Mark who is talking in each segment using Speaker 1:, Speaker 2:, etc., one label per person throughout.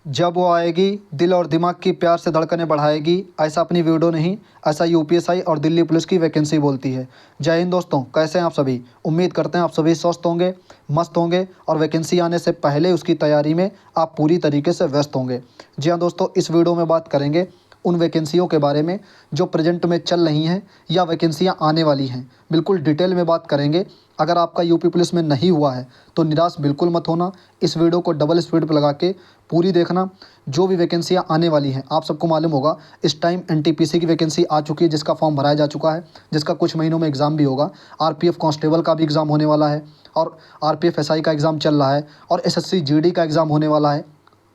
Speaker 1: जब वो आएगी दिल और दिमाग की प्यार से धड़कनें बढ़ाएगी, ऐसा अपनी वीडियो नहीं, ऐसा यूपीएसआई और दिल्ली पुलिस की वैकेंसी बोलती है। जय हिंद दोस्तों, कैसे हैं आप सभी। उम्मीद करते हैं आप सभी स्वस्थ होंगे, मस्त होंगे और वैकेंसी आने से पहले उसकी तैयारी में आप पूरी तरीके से व्यस्त होंगे। जी हाँ दोस्तों, इस वीडियो में बात करेंगे उन वैकेंसियों के बारे में जो प्रेजेंट में चल रही हैं या वैकेंसियाँ आने वाली हैं। बिल्कुल डिटेल में बात करेंगे। अगर आपका यूपी पुलिस में नहीं हुआ है तो निराश बिल्कुल मत होना। इस वीडियो को डबल स्पीड पर लगा के पूरी देखना। जो भी वैकेंसियाँ आने वाली हैं, आप सबको मालूम होगा इस टाइम एनटीपीसी की वैकेंसी आ चुकी है, जिसका फॉर्म भराया जा चुका है, जिसका कुछ महीनों में एग्ज़ाम भी होगा। आरपीएफ कांस्टेबल का भी एग्ज़ाम होने वाला है और आरपीएफ एसआई का एग्ज़ाम चल रहा है और एसएससी जीडी का एग्ज़ाम होने वाला है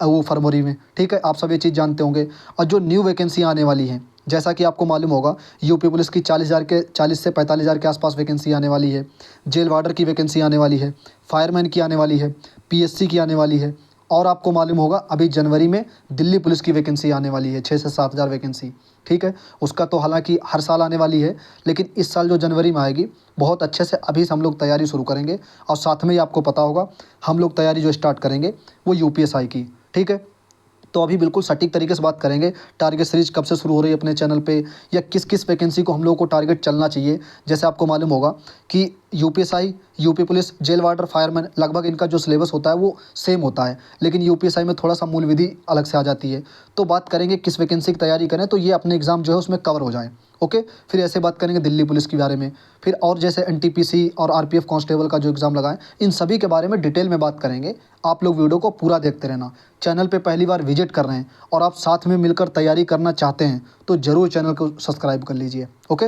Speaker 1: वो फरवरी में। ठीक है, आप सब ये चीज़ जानते होंगे। और जो न्यू वैकेंसी आने वाली हैं, जैसा कि आपको मालूम होगा यूपी पुलिस की 40 से 45,000 के आसपास वैकेंसी आने वाली है। जेल वार्डर की वैकेंसी आने वाली है, फायरमैन की आने वाली है, पीएससी की आने वाली है और आपको मालूम होगा अभी जनवरी में दिल्ली पुलिस की वैकेंसी आने वाली है, 6 से 7,000 वैकेंसी। ठीक है, उसका तो हालांकि हर साल आने वाली है, लेकिन इस साल जो जनवरी में आएगी बहुत अच्छे से अभी से हम लोग तैयारी शुरू करेंगे। और साथ में ही आपको पता होगा हम लोग तैयारी जो स्टार्ट करेंगे वो यूपीएसआई की। ठीक है, तो अभी बिल्कुल सटीक तरीके से बात करेंगे टारगेट सीरीज कब से शुरू हो रही है अपने चैनल पे, या किस किस वैकेंसी को हम लोगों को टारगेट चलना चाहिए। जैसे आपको मालूम होगा कि UPSI, UP police, jail warder, fireman, लगभग इनका जो सिलेबस होता है वो सेम होता है, लेकिन यूपीएसआई में थोड़ा सा मूल विधि अलग से आ जाती है। तो बात करेंगे किस वैकेंसी की तैयारी करें तो ये अपने एग्ज़ाम जो है उसमें कवर हो जाए। ओके, फिर ऐसे बात करेंगे दिल्ली पुलिस के बारे में, फिर और जैसे एनटीपीसी और आरपीएफ कांस्टेबल का जो एग्ज़ाम लगा है, इन सभी के बारे में डिटेल में बात करेंगे। आप लोग वीडियो को पूरा देखते रहना। चैनल पे पहली बार विजिट कर रहे हैं और आप साथ में मिलकर तैयारी करना चाहते हैं तो ज़रूर चैनल को सब्सक्राइब कर लीजिए। ओके,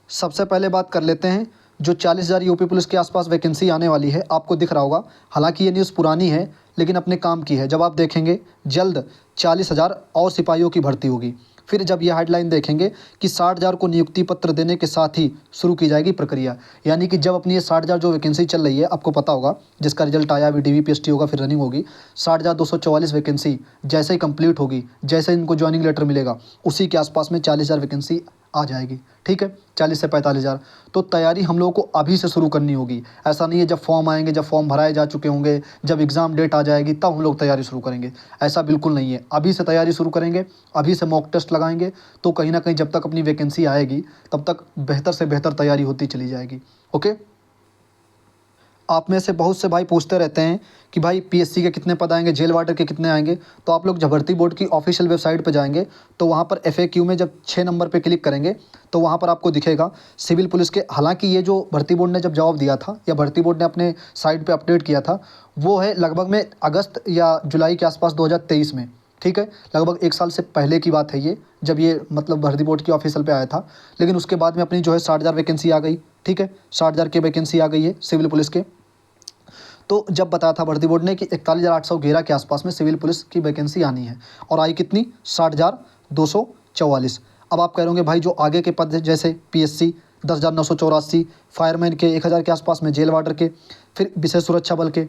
Speaker 1: सबसे पहले बात कर लेते हैं जो 40,000 यूपी पुलिस के आसपास वैकेंसी आने वाली है। आपको दिख रहा होगा, हालांकि ये न्यूज़ पुरानी है लेकिन अपने काम की है। जब आप देखेंगे जल्द 40,000 और सिपाहियों की भर्ती होगी। फिर जब ये हेडलाइन देखेंगे कि 60,000 को नियुक्ति पत्र देने के साथ ही शुरू की जाएगी प्रक्रिया, यानी कि जब अपनी ये 60,000 जो वैकेंसी चल रही है, आपको पता होगा जिसका रिजल्ट आया अभी डीवीपीएसटी होगा फिर रनिंग होगी, 60,244 वैकेंसी जैसे ही कंप्लीट होगी, जैसे इनको ज्वाइनिंग लेटर मिलेगा उसी के आसपास में 40,000 वैकेंसी आ जाएगी। ठीक है, 40 से 45,000। तो तैयारी हम लोगों को अभी से शुरू करनी होगी। ऐसा नहीं है जब फॉर्म आएंगे, जब फॉर्म भराए जा चुके होंगे, जब एग्ज़ाम डेट आ जाएगी तब हम लोग तैयारी शुरू करेंगे। ऐसा बिल्कुल नहीं है, अभी से तैयारी शुरू करेंगे, अभी से मॉक टेस्ट लगाएंगे। तो कहीं ना कहीं जब तक अपनी वैकेंसी आएगी तब तक बेहतर से बेहतर तैयारी होती चली जाएगी। ओके, आप में से बहुत से भाई पूछते रहते हैं कि भाई पीएससी के कितने पद आएंगे, जेल वार्डर के कितने आएंगे। तो आप लोग जब भर्ती बोर्ड की ऑफिशियल वेबसाइट पर जाएंगे तो वहाँ पर एफएक्यू में जब 6 नंबर पे क्लिक करेंगे तो वहाँ पर आपको दिखेगा सिविल पुलिस के। हालांकि ये जो भर्ती बोर्ड ने जब जवाब दिया था या भर्ती बोर्ड ने अपने साइट पर अपडेट किया था वो है लगभग में अगस्त या जुलाई के आसपास 2023 में। ठीक है, लगभग 1 साल से पहले की बात है ये, जब ये मतलब भर्ती बोर्ड की ऑफिशियल पे आया था। लेकिन उसके बाद में अपनी जो है 60,000 वैकेंसी आ गई। ठीक है, 60,000 की वैकेंसी आ गई है सिविल पुलिस के। तो जब बताया था भर्ती बोर्ड ने कि 41,811 के आसपास में सिविल पुलिस की वैकेंसी आनी है और आई कितनी, 60,244। अब आप कह रहे होंगे भाई जो आगे के पद हैं जैसे पीएससी 10,984, फायरमैन के 1,000 के आसपास में, जेल वार्डर के, फिर विशेष सुरक्षा बल के,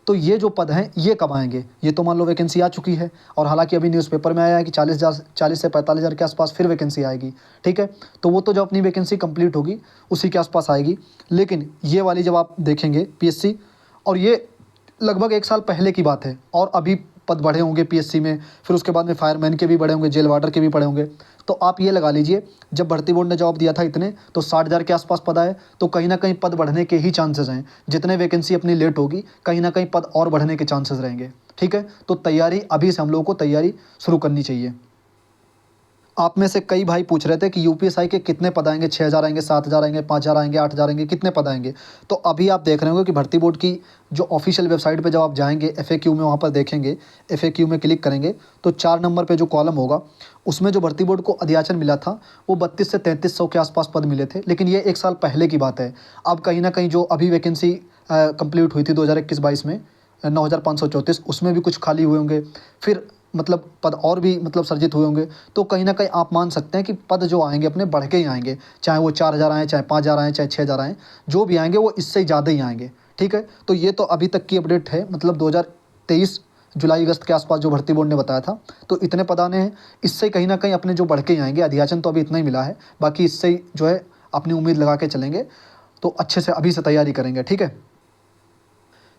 Speaker 1: तो ये जो पद हैं ये कब आएंगे। ये तो मान लो वैकेंसी आ चुकी है और हालांकि अभी न्यूज़पेपर में आया है कि 40 से 45,000 के आसपास फिर वैकेंसी आएगी। ठीक है, तो वो तो जब अपनी वैकेंसी कंप्लीट होगी उसी के आसपास आएगी। लेकिन ये वाली जब आप देखेंगे पीएससी, और ये लगभग 1 साल पहले की बात है और अभी पद बढ़े होंगे पीएससी में, फिर उसके बाद में फायरमैन के भी बढ़े होंगे, जेल वार्डर के भी बढ़े होंगे। तो आप ये लगा लीजिए जब भर्ती बोर्ड ने जवाब दिया था इतने, तो 60,000 के आसपास पद आए, तो कहीं ना कहीं पद बढ़ने के ही चांसेस हैं। जितने वैकेंसी अपनी लेट होगी कहीं ना कहीं पद और बढ़ने के चांसेस रहेंगे। ठीक है, तो तैयारी अभी से हम लोगों को तैयारी शुरू करनी चाहिए। आप में से कई भाई पूछ रहे थे कि यूपीएसआई के कितने पद आएंगे, 6,000 आएंगे, 7,000 आएंगे, 5,000 आएंगे, 8,000 आएंगे, कितने पद आएंगे। तो अभी आप देख रहे होंगे कि भर्ती बोर्ड की जो ऑफिशियल वेबसाइट पे जब आप जाएंगे एफएक्यू में, वहाँ पर देखेंगे, एफएक्यू में क्लिक करेंगे तो 4 नंबर पे जो कॉलम होगा उसमें जो भर्ती बोर्ड को अध्याचन मिला था वो 32 से 3300 के आसपास पद मिले थे। लेकिन ये 1 साल पहले की बात है। अब कहीं ना कहीं जो अभी वैकेंसी कंप्लीट हुई थी 2021-22 में 9,534, उसमें भी कुछ खाली हुए होंगे, फिर मतलब पद और भी मतलब सर्जित हुए होंगे। तो कहीं ना कहीं आप मान सकते हैं कि पद जो आएंगे अपने बढ़ के ही आएंगे, चाहे वो 4,000 आएँ, चाहे 5,000 आएँ, चाहे 6,000 आएँ, जो भी आएंगे वो इससे ज़्यादा ही आएंगे। ठीक है, तो ये तो अभी तक की अपडेट है, मतलब 2023 जुलाई अगस्त के आसपास जो भर्ती बोर्ड ने बताया था, तो इतने पद आने हैं। इससे कहीं ना कहीं अपने जो बढ़ के ही आएंगे, अध्याचन तो अभी इतना ही मिला है, बाकी इससे ही जो है अपनी उम्मीद लगा के चलेंगे। तो अच्छे से अभी से तैयारी करेंगे। ठीक है,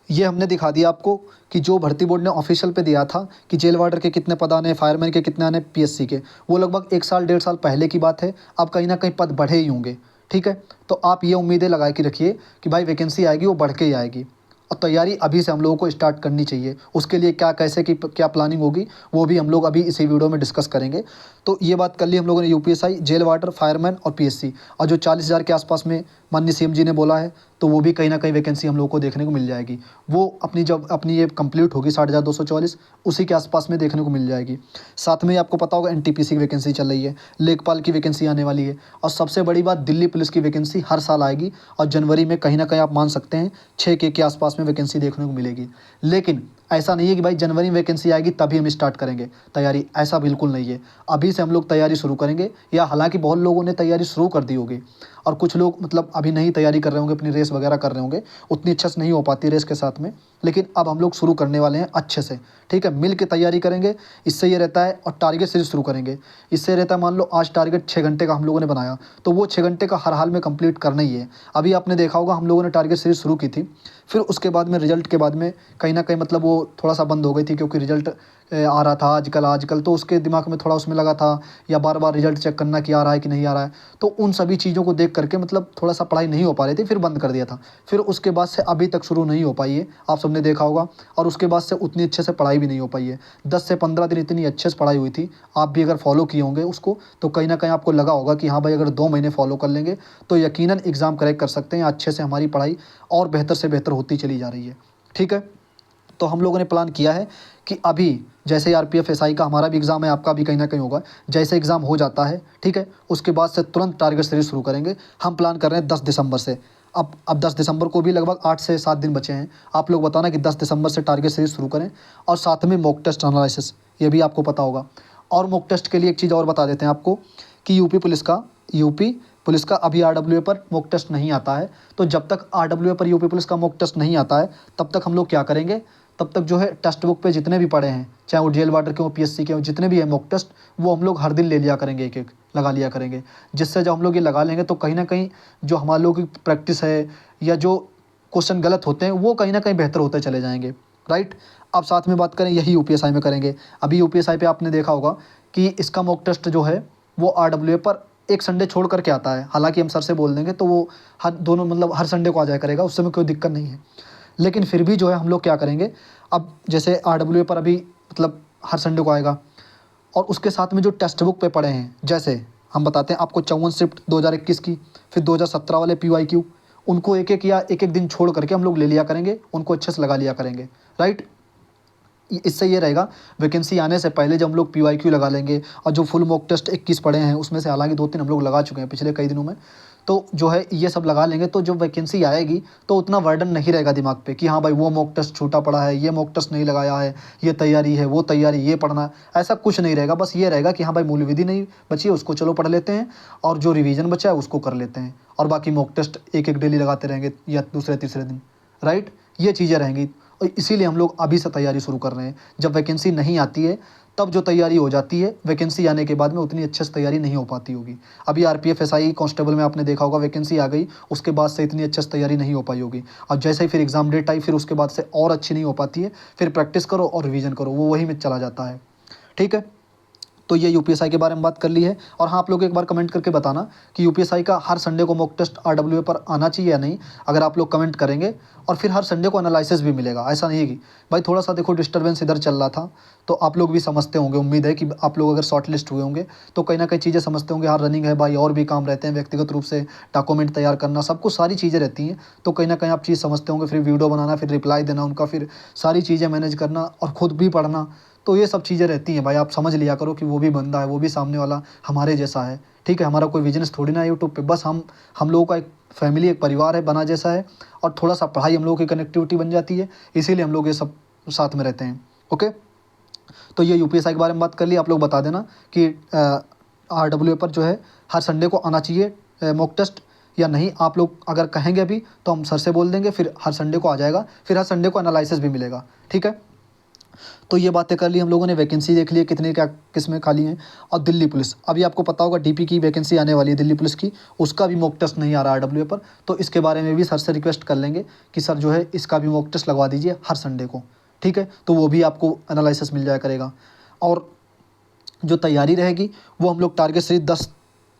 Speaker 1: ये हमने दिखा दिया आपको कि जो भर्ती बोर्ड ने ऑफिशियल पे दिया था कि जेल वार्डर के कितने पद आने, फायरमैन के कितने आने, पीएससी के, वो लगभग 1 साल 1.5 साल पहले की बात है। अब कहीं ना कहीं पद बढ़े ही होंगे, ठीक है। तो आप ये उम्मीदें लगा के रखिए कि भाई वैकेंसी आएगी वो बढ़ के ही आएगी, और तैयारी अभी से हम लोगों को स्टार्ट करनी चाहिए। उसके लिए क्या कैसे की क्या प्लानिंग होगी वो भी हम लोग अभी इसी वीडियो में डिस्कस करेंगे। तो ये बात कर ली हम लोगों ने यूपीएसआई, जेल वार्डर, फायरमैन और पीएससी, और जो 40,000 के आसपास में माननीय सीएम जी ने बोला है, तो वो भी कहीं ना कहीं वैकेंसी हम लोगों को देखने को मिल जाएगी। वो अपनी जब अपनी ये कंप्लीट होगी 60,244, उसी के आसपास में देखने को मिल जाएगी। साथ में आपको पता होगा एनटीपीसी की वैकेंसी चल रही है, लेखपाल की वैकेंसी आने वाली है, और सबसे बड़ी बात दिल्ली पुलिस की वैकेंसी हर साल आएगी, और जनवरी में कहीं ना कहीं आप मान सकते हैं 6 के आसपास में वैकेंसी देखने को मिलेगी। लेकिन ऐसा नहीं है कि भाई जनवरी में वैकेंसी आएगी तभी हम स्टार्ट करेंगे तैयारी, ऐसा बिल्कुल नहीं है। अभी से हम लोग तैयारी शुरू करेंगे, या हालांकि बहुत लोगों ने तैयारी शुरू कर दी होगी, और कुछ लोग मतलब अभी नहीं तैयारी कर रहे होंगे, अपनी रेस वगैरह कर रहे होंगे, उतनी अच्छे से नहीं हो पाती रेस के साथ में। लेकिन अब हम लोग शुरू करने वाले हैं अच्छे से, ठीक है, मिल के तैयारी करेंगे। इससे ये रहता है, और टारगेट सीरीज शुरू करेंगे। इससे रहता है, मान लो आज टारगेट 6 घंटे का हम लोगों ने बनाया, तो वो 6 घंटे का हर हाल में कंप्लीट करना ही है। अभी आपने देखा होगा हम लोगों ने टारगेट सीरीज शुरू की थी, फिर उसके बाद में रिजल्ट के बाद में कहीं ना कहीं मतलब वो थोड़ा सा बंद हो गई थी, क्योंकि रिजल्ट आ रहा था आजकल, तो उसके दिमाग में थोड़ा उसमें लगा था, या बार बार रिजल्ट चेक करना कि आ रहा है कि नहीं आ रहा है। तो उन सभी चीज़ों को देख करके मतलब थोड़ा सा पढ़ाई नहीं हो पा रही थी, फिर बंद कर दिया था। फिर उसके बाद से अभी तक शुरू नहीं हो पाई है, आप सबने देखा होगा, और उसके बाद से उतनी अच्छे से पढ़ाई भी नहीं हो पाई है। 10 से 15 दिन इतनी अच्छे से पढ़ाई हुई थी, आप भी अगर फॉलो किए होंगे उसको, तो कहीं ना कहीं आपको लगा होगा कि हाँ भाई अगर 2 महीने फॉलो कर लेंगे तो यकीनन एग्ज़ाम क्रैक कर सकते हैं। अच्छे से हमारी पढ़ाई और बेहतर से बेहतर होती चली जा रही है, ठीक है। तो हम लोगों ने प्लान किया है कि अभी जैसे आरपीएफ एसआई का हमारा भी एग्ज़ाम है, आपका भी कहीं ना कहीं होगा, जैसे एग्ज़ाम हो जाता है, ठीक है, उसके बाद से तुरंत टारगेट सीरीज शुरू करेंगे। हम प्लान कर रहे हैं 10 दिसंबर से। अब 10 दिसंबर को भी लगभग 8 से 7 दिन बचे हैं। आप लोग बताना कि 10 दिसंबर से टारगेट सीरीज शुरू करें, और साथ में मॉक टेस्ट एनालिसिस, ये भी आपको पता होगा। और मॉक टेस्ट के लिए एक चीज़ और बता देते हैं आपको कि यूपी पुलिस का अभी आरडब्ल्यूए पर मॉक टेस्ट नहीं आता है। तो जब तक आरडब्ल्यूए पर यूपी पुलिस का मॉक टेस्ट नहीं आता है, तब तक हम लोग क्या करेंगे, तब तक जो है टेक्स्ट बुक पे जितने भी पढ़े हैं, चाहे वो जेल वार्डर के हो, पीएससी के हो, जितने भी हैं मॉक टेस्ट, वो हम लोग हर दिन ले लिया करेंगे, एक एक लगा लिया करेंगे। जिससे जब हम लोग ये लगा लेंगे तो कहीं ना कहीं जो हमारे लोगों की प्रैक्टिस है, या जो क्वेश्चन गलत होते हैं, वो कहीं ना कहीं बेहतर होते चले जाएंगे, राइट। अब साथ में बात करें, यही यूपीएसआई में करेंगे। अभी यूपीएसआई पे आपने देखा होगा कि इसका मॉक टेस्ट जो है वो आरडब्ल्यूए पर एक संडे छोड़ करके आता है। हालांकि हम सर से बोल देंगे तो वो हर दोनों मतलब हर संडे को आ जाया करेगा, उससे में कोई दिक्कत नहीं है। लेकिन फिर भी जो है हम लोग क्या करेंगे, अब जैसे आरडब्ल्यूए पर अभी मतलब हर संडे को आएगा, और उसके साथ में जो टेक्स्ट बुक पे पढ़े हैं, जैसे हम बताते हैं आपको 54 शिफ्ट 2021 की, फिर 2017 वाले पीवाईक्यू, उनको एक एक या एक एक दिन छोड़ करके हम लोग ले लिया करेंगे, उनको अच्छे से लगा लिया करेंगे, राइट। इससे ये रहेगा, वैकेंसी आने से पहले जब हम लोग पीवाईक्यू लगा लेंगे, और जो फुल मॉक टेस्ट 21 पढ़े हैं उसमें से हालांकि 2-3 हम लोग लगा चुके हैं पिछले कई दिनों में, तो जो है ये सब लगा लेंगे, तो जब वैकेंसी आएगी तो उतना वर्डन नहीं रहेगा दिमाग पे कि हाँ भाई वो मॉक टेस्ट छूटा पड़ा है, ये मॉक टेस्ट नहीं लगाया है, ये तैयारी है, वो तैयारी, ये पढ़ना है, ऐसा कुछ नहीं रहेगा। बस ये रहेगा कि हाँ भाई मूल विधि नहीं बची है, उसको चलो पढ़ लेते हैं, और जो रिवीजन बचा है उसको कर लेते हैं, और बाकी मॉक टेस्ट एक एक डेली लगाते रहेंगे या दूसरे तीसरे दिन, राइट। ये चीज़ें रहेंगी, और इसीलिए हम लोग अभी से तैयारी शुरू कर रहे हैं। जब वैकेंसी नहीं आती है तब जो तैयारी हो जाती है, वैकेंसी आने के बाद में उतनी अच्छे से तैयारी नहीं हो पाती होगी। अभी आरपीएफ एसआई कांस्टेबल में आपने देखा होगा वैकेंसी आ गई, उसके बाद से इतनी अच्छे से तैयारी नहीं हो पाई होगी, और जैसे ही फिर एग्ज़ाम डेट आई, फिर उसके बाद से और अच्छी नहीं हो पाती है। फिर प्रैक्टिस करो और रिवीजन करो, वो वही में चला जाता है, ठीक है। तो ये यूपीएसआई के बारे में बात कर ली है। और हाँ, आप लोग एक बार कमेंट करके बताना कि यूपीएसआई का हर संडे को मॉक टेस्ट आरडब्ल्यूए पर आना चाहिए या नहीं। अगर आप लोग कमेंट करेंगे, और फिर हर संडे को एनालिसिस भी मिलेगा, ऐसा नहीं है कि भाई थोड़ा सा देखो डिस्टर्बेंस इधर चल रहा था, तो आप लोग भी समझते होंगे, उम्मीद है कि आप लोग अगर शॉर्ट लिस्ट हुए होंगे तो कहीं ना कहीं चीज़ें समझते होंगे। हाँ, रनिंग है भाई, और भी काम रहते हैं, व्यक्तिगत रूप से डॉक्यूमेंट तैयार करना, सब कुछ सारी चीज़ें रहती हैं, तो कहीं ना कहीं आप चीज़ समझते होंगे। फिर वीडियो बनाना, फिर रिप्लाई देना उनका, फिर सारी चीज़ें मैनेज करना, और ख़ुद भी पढ़ना, तो ये सब चीज़ें रहती हैं भाई। आप समझ लिया करो कि वो भी बंदा है, वो भी सामने वाला हमारे जैसा है, ठीक है। हमारा कोई बिजनेस थोड़ी ना है यूट्यूब पे, बस हम लोगों का एक फैमिली, एक परिवार है बना जैसा है, और थोड़ा सा पढ़ाई हम लोगों की कनेक्टिविटी बन जाती है, इसीलिए हम लोग ये सब साथ में रहते हैं, ओके। तो ये यूपीएसआई के बारे में बात कर ली। आप लोग बता देना कि आरडब्ल्यूए पर जो है हर संडे को आना चाहिए मॉक टेस्ट या नहीं। आप लोग अगर कहेंगे अभी तो हम सर से बोल देंगे, फिर हर संडे को आ जाएगा, फिर हर संडे को एनालिसिस भी मिलेगा, ठीक है। तो ये बातें कर ली हम लोगों ने, वैकेंसी देख ली कितने क्या किस में खाली हैं। और दिल्ली पुलिस, अभी आपको पता होगा डीपी की वैकेंसी आने वाली है दिल्ली पुलिस की, उसका भी मॉक टेस्ट नहीं आ रहा RWA पर, तो इसके बारे में भी सर से रिक्वेस्ट कर लेंगे कि सर जो है इसका भी मॉक टेस्ट लगवा दीजिए हर संडे को, ठीक है। तो वो भी आपको एनालिसिस मिल जाया करेगा। और जो तैयारी रहेगी वो हम लोग टारगेट सीरीज 10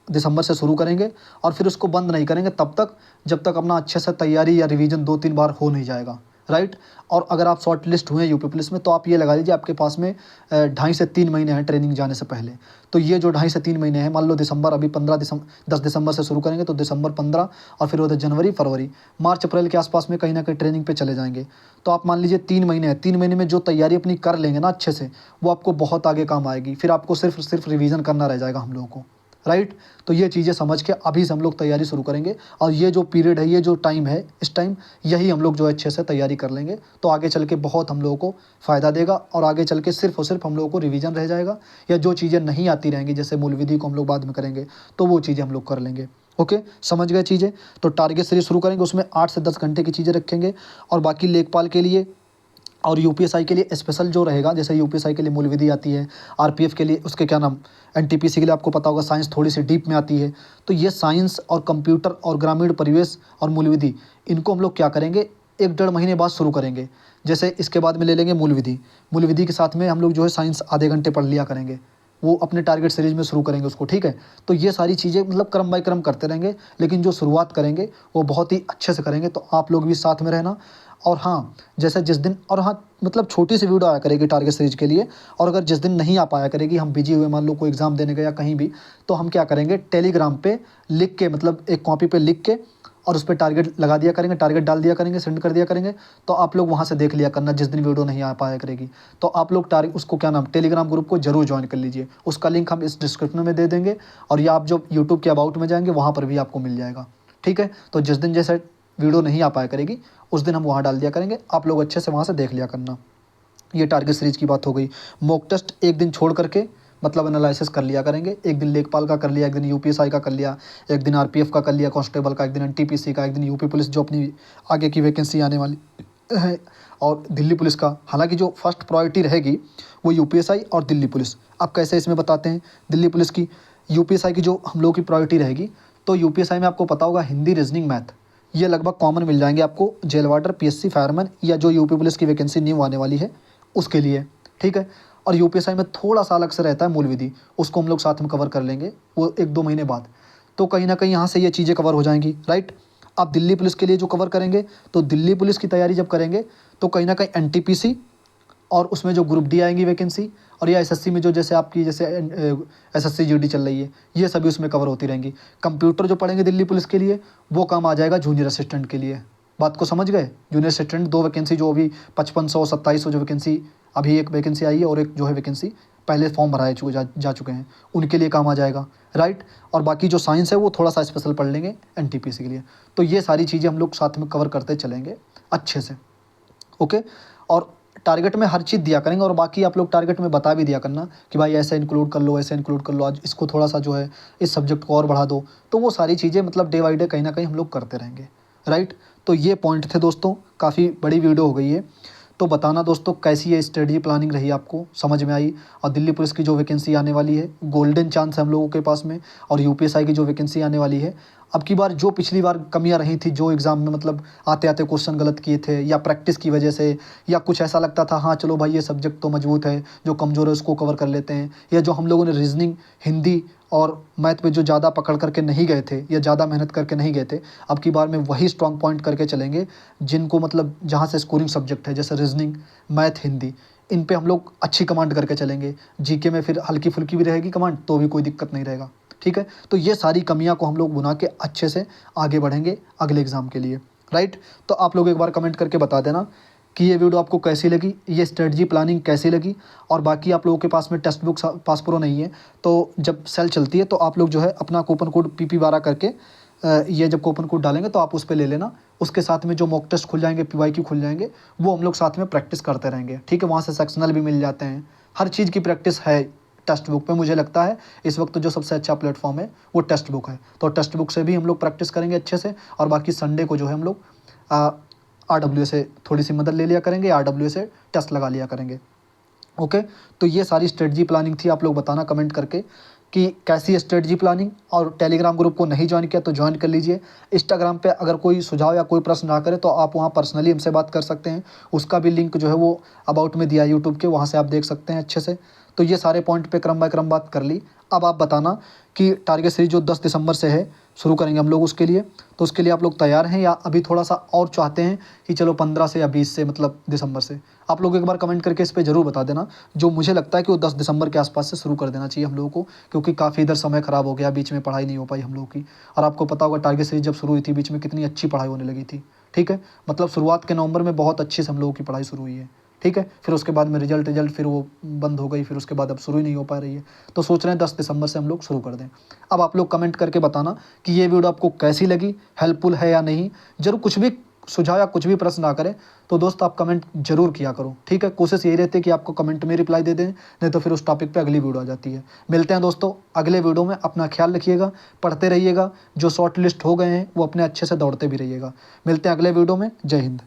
Speaker 1: दिसंबर से शुरू करेंगे और फिर उसको बंद नहीं करेंगे तब तक जब तक अपना अच्छे से तैयारी या रिवीजन 2-3 बार हो नहीं जाएगा, राइट। और अगर आप शॉर्ट लिस्ट हुए यूपी पुलिस में तो आप ये लगा लीजिए आपके पास में 2.5 से 3 महीने हैं ट्रेनिंग जाने से पहले। तो ये जो 2.5 से 3 महीने हैं, मान लो दिसंबर अभी 10 दिसंबर से शुरू करेंगे तो दिसंबर 15 और फिर उधर जनवरी फरवरी मार्च अप्रैल के आसपास में कहीं ना कहीं ट्रेनिंग पे चले जाएंगे। तो आप मान लीजिए 3 महीने हैं, 3 महीने में जो तैयारी अपनी कर लेंगे ना अच्छे से, वो आपको बहुत आगे काम आएगी। फिर आपको सिर्फ रिवीजन करना रह जाएगा हम लोगों को, राइट। तो ये चीज़ें समझ के अभी से हम लोग तैयारी शुरू करेंगे और ये जो पीरियड है, ये जो टाइम है, इस टाइम यही हम लोग जो है अच्छे से तैयारी कर लेंगे तो आगे चल के बहुत हम लोगों को फ़ायदा देगा। और आगे चल के सिर्फ और सिर्फ हम लोगों को रिवीजन रह जाएगा, या जो चीज़ें नहीं आती रहेंगी जैसे मूल विधि को हम लोग बाद में करेंगे तो वो चीज़ें हम लोग कर लेंगे। ओके, समझ गए चीज़ें। तो टारगेट सीरीज शुरू करेंगे, उसमें 8 से 10 घंटे की चीज़ें रखेंगे। और बाकी लेखपाल के लिए और यूपीएसआई के लिए स्पेशल जो रहेगा, जैसे यूपीएसआई के लिए मूल विधि आती है, आरपीएफ के लिए उसके क्या नाम, एनटीपीसी के लिए आपको पता होगा साइंस थोड़ी सी डीप में आती है। तो ये साइंस और कंप्यूटर और ग्रामीण परिवेश और मूल विधि, इनको हम लोग क्या करेंगे 1-1.5 महीने बाद शुरू करेंगे। जैसे इसके बाद में ले लेंगे मूल विधि, मूल विधि के साथ में हम लोग जो है साइंस आधे घंटे पढ़ लिया करेंगे, वो अपने टारगेट सीरीज में शुरू करेंगे उसको, ठीक है। तो ये सारी चीज़ें मतलब क्रम बाय क्रम करते रहेंगे, लेकिन जो शुरुआत करेंगे वो बहुत ही अच्छे से करेंगे। तो आप लोग भी साथ में रहना। और हाँ, जैसे जिस दिन, और हाँ मतलब छोटी सी वीडियो आया करेगी टारगेट सीरीज के लिए, और अगर जिस दिन नहीं आ पाया करेगी, हम बिजी हुए मान लो कोई एग्ज़ाम देने गए या कहीं भी, तो हम क्या करेंगे टेलीग्राम पे लिख के, मतलब एक कॉपी पे लिख के और उस पर टारगेट लगा दिया करेंगे, टारगेट डाल दिया करेंगे, सेंड कर दिया करेंगे। तो आप लोग वहाँ से देख लिया करना जिस दिन वीडियो नहीं आ पाया करेगी। तो आप लोग उसको क्या नाम टेलीग्राम ग्रुप को जरूर ज्वाइन कर लीजिए, उसका लिंक हम इस डिस्क्रिप्शन में दे देंगे। और या आप जो यूट्यूब के अबाउट में जाएंगे वहाँ पर भी आपको मिल जाएगा, ठीक है। तो जिस दिन जैसे वीडियो नहीं आ पाया करेगी उस दिन हम वहाँ डाल दिया करेंगे, आप लोग अच्छे से वहाँ से देख लिया करना। ये टारगेट सीरीज की बात हो गई। मॉक टेस्ट एक दिन छोड़ करके मतलब एनालिसिस कर लिया करेंगे, एक दिन लेखपाल का कर लिया, एक दिन यूपीएसआई का कर लिया, एक दिन आरपीएफ का कर लिया कांस्टेबल का, एक दिन एनटीपीसी का, एक दिन यूपी पुलिस जो अपनी आगे की वैकेंसी आने वाली है, और दिल्ली पुलिस का। हालांकि जो फर्स्ट प्रायोरिटी रहेगी वो यूपीएसआई और दिल्ली पुलिस। अब कैसे इसमें बताते हैं दिल्ली पुलिस की, यूपीएसआई की जो हम लोग की प्रायोरिटी रहेगी, तो यूपीएसआई में आपको पता होगा हिंदी, रीजनिंग, मैथ, ये लगभग कॉमन मिल जाएंगे आपको जेल वार्डर, पीएससी, फायरमैन, या जो यूपी पुलिस की वैकेंसी न्यू आने वाली है उसके लिए, ठीक है। और यूपीएसआई में थोड़ा सा अलग से रहता है मूल विधि, उसको हम लोग साथ में कवर कर लेंगे वो 1-2 महीने बाद। तो कहीं ना कहीं यहाँ से ये चीज़ें कवर हो जाएंगी, राइट। आप दिल्ली पुलिस के लिए जो कवर करेंगे, तो दिल्ली पुलिस की तैयारी जब करेंगे तो कहीं ना कहीं एनटीपीसी और उसमें जो ग्रुप डी आएंगी वैकेंसी, और या एसएससी में जो जैसे आपकी जैसे एसएससी जीडी चल रही है, ये सभी उसमें कवर होती रहेंगी। कंप्यूटर जो पढ़ेंगे दिल्ली पुलिस के लिए वो काम आ जाएगा जूनियर असिस्टेंट के लिए। बात को समझ गए। जूनियर असिस्टेंट 2 वैकेंसी जो अभी 5500 2700 जो वैकेंसी, अभी एक वैकेंसी आई है और एक जो है वैकेंसी पहले फॉर्म भराए जा चुके हैं, उनके लिए काम आ जाएगा, राइट। और बाकी जो साइंस है वो थोड़ा सा स्पेशल पढ़ लेंगे एनटीपीसी के लिए। तो ये सारी चीज़ें हम लोग साथ में कवर करते चलेंगे अच्छे से, ओके। और टारगेट में हर चीज़ दिया करेंगे, और बाकी आप लोग टारगेट में बता भी दिया करना कि भाई ऐसे इंक्लूड कर लो, ऐसे इंक्लूड कर लो, आज इसको थोड़ा सा जो है इस सब्जेक्ट को और बढ़ा दो। तो वो सारी चीज़ें मतलब डे बाई डे कहीं ना कहीं हम लोग करते रहेंगे, राइट। तो ये पॉइंट थे दोस्तों, काफ़ी बड़ी वीडियो हो गई है। तो बताना दोस्तों कैसी है स्ट्रेटजी प्लानिंग रही, आपको समझ में आई। और दिल्ली पुलिस की जो वैकेंसी आने वाली है, गोल्डन चांस है हम लोगों के पास में। और यूपीएसआई की जो वैकेंसी आने वाली है, अब की बार जो पिछली बार कमियां रही थी, जो एग्ज़ाम में मतलब आते आते क्वेश्चन गलत किए थे, या प्रैक्टिस की वजह से, या कुछ ऐसा लगता था हाँ चलो भाई ये सब्जेक्ट तो मजबूत है, जो कमज़ोर है उसको कवर कर लेते हैं, या जो हम लोगों ने रीजनिंग, हिंदी और मैथ पे जो ज़्यादा पकड़ करके नहीं गए थे या ज़्यादा मेहनत करके नहीं गए थे, अब की बार में वही स्ट्रॉन्ग पॉइंट करके चलेंगे जिनको मतलब जहाँ से स्कोरिंग सब्जेक्ट है, जैसे रीजनिंग, मैथ, हिंदी, इन पे हम लोग अच्छी कमांड करके चलेंगे। जीके में फिर हल्की फुल्की भी रहेगी कमांड, तो भी कोई दिक्कत नहीं रहेगा, ठीक है। तो ये सारी कमियां को हम लोग बुना के अच्छे से आगे बढ़ेंगे अगले एग्ज़ाम के लिए, राइट। तो आप लोग एक बार कमेंट करके बता देना कि ये वीडियो आपको कैसी लगी, ये स्ट्रेटजी प्लानिंग कैसी लगी। और बाकी आप लोगों के पास में टेक्स्ट बुक पास प्रो नहीं है, तो जब सेल चलती है तो आप लोग जो है अपना कूपन कोड PP12 करके ये जब कूपन कोड डालेंगे तो आप उस पर ले लेना। उसके साथ में जो मॉक टेस्ट खुल जाएंगे, PYQ खुल जाएंगे, वो हम लोग साथ में प्रैक्टिस करते रहेंगे, ठीक है। वहाँ से सेक्शनल भी मिल जाते हैं, हर चीज़ की प्रैक्टिस है टेक्स्ट बुक पे। मुझे लगता है इस वक्त जो सबसे अच्छा प्लेटफॉर्म है वो टेक्स्ट बुक है। तो टेक्स्ट बुक से भी हम लोग प्रैक्टिस करेंगे अच्छे से। और बाकी संडे को जो है हम लोग RWA से थोड़ी सी मदद ले लिया करेंगे, RWA से टेस्ट लगा लिया करेंगे, ओके, तो ये सारी स्ट्रेटजी प्लानिंग थी। आप लोग बताना कमेंट करके कि कैसी है स्ट्रेटजी प्लानिंग। और टेलीग्राम ग्रुप को नहीं ज्वाइन किया तो ज्वाइन कर लीजिए। इंस्टाग्राम पे अगर कोई सुझाव या कोई प्रश्न ना करे तो आप वहाँ पर्सनली हमसे बात कर सकते हैं। उसका भी लिंक जो है वो अबाउट में दिया है यूट्यूब के, वहाँ से आप देख सकते हैं अच्छे से। तो ये सारे पॉइंट पे क्रम बाय क्रम बात कर ली। अब आप बताना कि टारगेट सीरीज जो 10 दिसंबर से है शुरू करेंगे हम लोग उसके लिए, तो उसके लिए आप लोग तैयार हैं या अभी थोड़ा सा और चाहते हैं कि चलो 15 से या 20 से मतलब दिसंबर से? आप लोग एक बार कमेंट करके इस पे ज़रूर बता देना। जो मुझे लगता है कि वो 10 दिसंबर के आसपास से शुरू कर देना चाहिए हम लोगों को, क्योंकि काफ़ी इधर समय ख़राब हो गया, बीच में पढ़ाई नहीं हो पाई हम लोगों की। और आपको पता होगा टारगेट सीरीज जब शुरू हुई थी बीच में कितनी अच्छी पढ़ाई होने लगी थी। ठीक है, मतलब शुरुआत के नवंबर में बहुत अच्छे से हम लोगों की पढ़ाई शुरू हुई है। ठीक है, फिर उसके बाद में रिजल्ट फिर वो बंद हो गई, फिर उसके बाद अब शुरू ही नहीं हो पा रही है। तो सोच रहे हैं 10 दिसंबर से हम लोग शुरू कर दें। अब आप लोग कमेंट करके बताना कि ये वीडियो आपको कैसी लगी, हेल्पफुल है या नहीं। ज़रूर कुछ भी सुझाव या कुछ भी प्रश्न ना करें तो दोस्त आप कमेंट जरूर किया करो। ठीक है, कोशिश यही रहती है कि आपको कमेंट में रिप्लाई दे दें, नहीं तो फिर उस टॉपिक पे अगली वीडियो आ जाती है। मिलते हैं दोस्तों अगले वीडियो में। अपना ख्याल रखिएगा, पढ़ते रहिएगा, जो शॉर्ट लिस्ट हो गए हैं वो अपने अच्छे से दौड़ते भी रहिएगा। मिलते हैं अगले वीडियो में। जय हिंद।